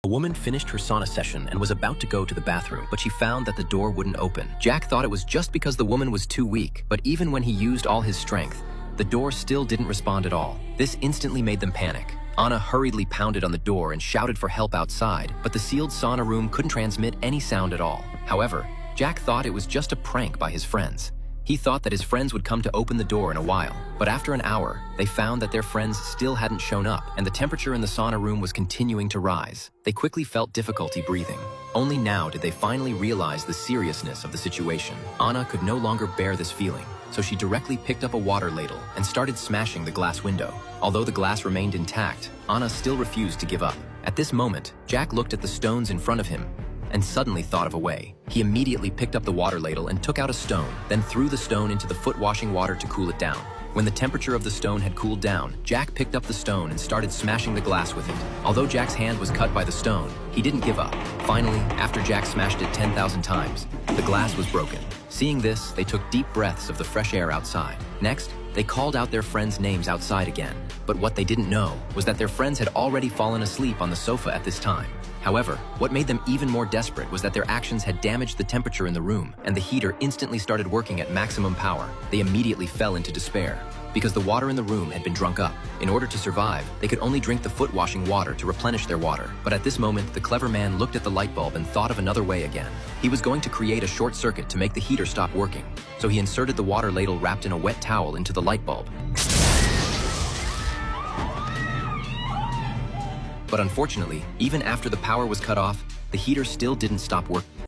A woman finished her sauna session and was about to go to the bathroom, but she found that the door wouldn't open. Jack thought it was just because the woman was too weak, but even when he used all his strength, the door still didn't respond at all. This instantly made them panic. Anna hurriedly pounded on the door and shouted for help outside, but the sealed sauna room couldn't transmit any sound at all. However, Jack thought it was just a prank by his friends. He thought that his friends would come to open the door in a while, but after an hour, they found that their friends still hadn't shown up, and the temperature in the sauna room was continuing to rise. They quickly felt difficulty breathing. Only now did they finally realize the seriousness of the situation. Anna could no longer bear this feeling, so she directly picked up a water ladle and started smashing the glass window. Although the glass remained intact, Anna still refused to give up. At this moment, Jack looked at the stones in front of him and suddenly thought of a way. He immediately picked up the water ladle and took out a stone, then threw the stone into the foot-washing water to cool it down. When the temperature of the stone had cooled down, Jack picked up the stone and started smashing the glass with it. Although Jack's hand was cut by the stone, he didn't give up. Finally, after Jack smashed it 10,000 times, the glass was broken. Seeing this, they took deep breaths of the fresh air outside. Next, they called out their friends' names outside again. But what they didn't know was that their friends had already fallen asleep on the sofa at this time. However, what made them even more desperate was that their actions had damaged the temperature in the room, and the heater instantly started working at maximum power. They immediately fell into despair, because the water in the room had been drunk up. In order to survive, they could only drink the foot-washing water to replenish their water. But at this moment, the clever man looked at the light bulb and thought of another way again. He was going to create a short circuit to make the heater stop working. So he inserted the water ladle wrapped in a wet towel into the light bulb. But unfortunately, even after the power was cut off, the heater still didn't stop working.